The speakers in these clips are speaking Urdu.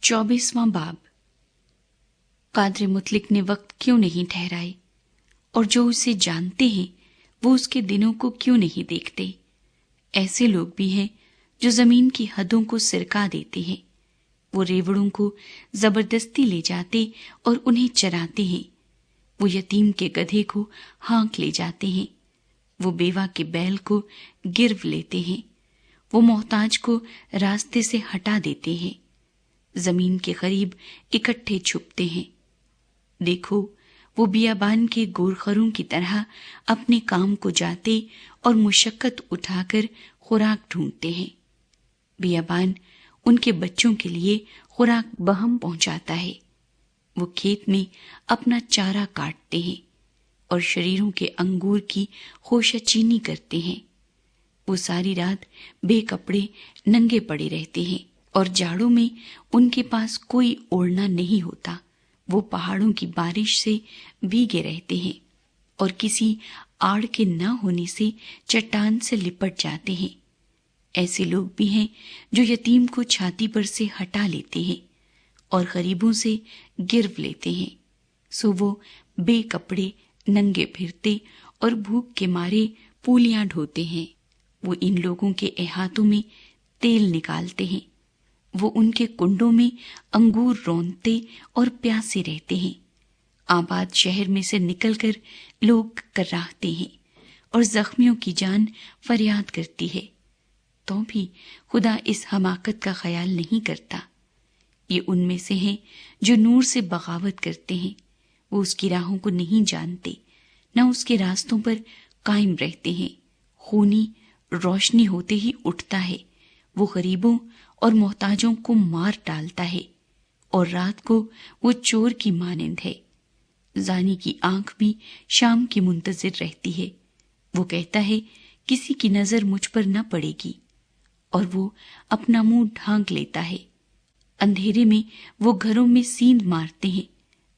24واں باب۔ قادر مطلق نے وقت کیوں نہیں ٹھہرائے، اور جو اسے جانتے ہیں وہ اس کے دنوں کو کیوں نہیں دیکھتے؟ ایسے لوگ بھی ہیں جو زمین کی حدوں کو سرکا دیتے ہیں، وہ ریوڑوں کو زبردستی لے جاتے اور انہیں چراتے ہیں، وہ یتیم کے گدھے کو ہانک لے جاتے ہیں، وہ بیوہ کے بیل کو گرو لیتے ہیں، وہ محتاج کو راستے سے ہٹا دیتے ہیں، زمین کے قریب اکٹھے چھپتے ہیں۔ دیکھو، وہ بیابان کے گورخروں کی طرح اپنے کام کو جاتے اور مشقت اٹھا کر خوراک ڈھونڈتے ہیں۔ بیابان ان کے بچوں کے لیے خوراک بہم پہنچاتا ہے، وہ کھیت میں اپنا چارہ کاٹتے ہیں اور شریروں کے انگور کی خوشہ چینی کرتے ہیں۔ وہ ساری رات بے کپڑے ننگے پڑے رہتے ہیں، اور جاڑوں میں ان کے پاس کوئی اوڑھنا نہیں ہوتا۔ وہ پہاڑوں کی بارش سے بھیگے رہتے ہیں اور کسی آڑ کے نہ ہونے سے چٹان سے لپٹ جاتے ہیں۔ ایسے لوگ بھی ہیں جو یتیم کو چھاتی پر سے ہٹا لیتے ہیں اور غریبوں سے گرو لیتے ہیں، سو وہ بے کپڑے ننگے پھرتے اور بھوک کے مارے پولیاں ڈھوتے ہیں۔ وہ ان لوگوں کے احاطوں میں تیل نکالتے ہیں، وہ ان کے کنڈوں میں انگور رونتے اور پیاسے رہتے ہیں۔ آباد شہر میں سے نکل کر لوگ کراہتے ہیں اور زخمیوں کی جان فریاد کرتی ہے، تو بھی خدا اس حماقت کا خیال نہیں کرتا۔ یہ ان میں سے ہیں جو نور سے بغاوت کرتے ہیں، وہ اس کی راہوں کو نہیں جانتے، نہ اس کے راستوں پر قائم رہتے ہیں۔ خونی روشنی ہوتے ہی اٹھتا ہے، وہ غریبوں اور محتاجوں کو مار ڈالتا ہے، اور رات کو وہ چور کی مانند ہے۔ زانی کی آنکھ بھی شام کی منتظر رہتی ہے، وہ کہتا ہے کسی کی نظر مجھ پر نہ پڑے گی، اور وہ اپنا منہ ڈھانک لیتا ہے۔ اندھیرے میں وہ گھروں میں سیند مارتے ہیں،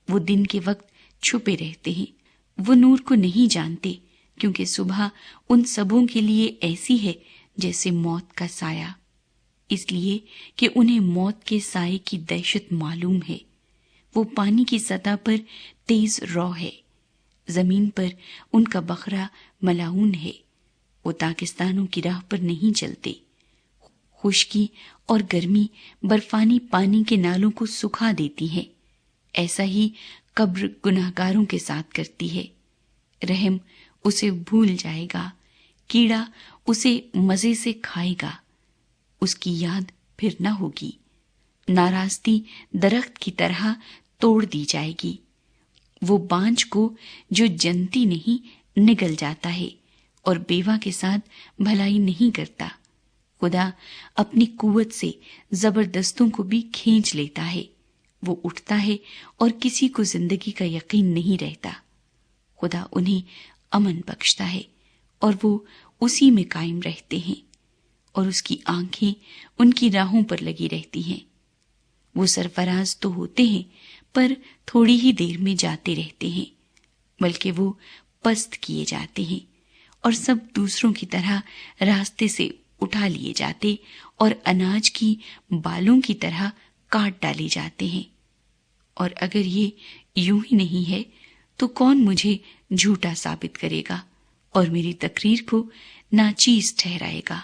وہ دن کے وقت چھپے رہتے ہیں، وہ نور کو نہیں جانتے، کیونکہ صبح ان سبوں کے لیے ایسی ہے جیسے موت کا سایہ، اس لیے کہ انہیں موت کے سائے کی دہشت معلوم ہے۔ وہ پانی کی سطح پر تیز رو ہے، زمین پر ان کا بخرا ملعون ہے، وہ پاکستانوں کی راہ پر نہیں چلتے۔ خشکی اور گرمی برفانی پانی کے نالوں کو سکھا دیتی ہے، ایسا ہی قبر گناہگاروں کے ساتھ کرتی ہے۔ رحم اسے بھول جائے گا، کیڑا اسے مزے سے کھائے گا، اس کی یاد پھر نہ ہوگی۔ ناراستی درخت کی طرح توڑ دی جائے گی، وہ بانجھ کو جو جنتی نہیں نگل جاتا ہے، اور بیوہ کے ساتھ بھلائی نہیں کرتا۔ خدا اپنی قوت سے زبردستوں کو بھی کھینچ لیتا ہے، وہ اٹھتا ہے اور کسی کو زندگی کا یقین نہیں رہتا۔ خدا انہیں امن بخشتا ہے اور وہ اسی میں قائم رہتے ہیں، اور اس کی آنکھیں ان کی راہوں پر لگی رہتی ہیں۔ وہ سرفراز تو ہوتے ہیں پر تھوڑی ہی دیر میں جاتے رہتے ہیں، بلکہ وہ پست کیے جاتے ہیں اور سب دوسروں کی طرح راستے سے اٹھا لیے جاتے اور اناج کی بالوں کی طرح کاٹ ڈالے جاتے ہیں۔ اور اگر یہ یوں ہی نہیں ہے تو کون مجھے جھوٹا ثابت کرے گا اور میری تقریر کو ناچیز ٹھہرائے گا؟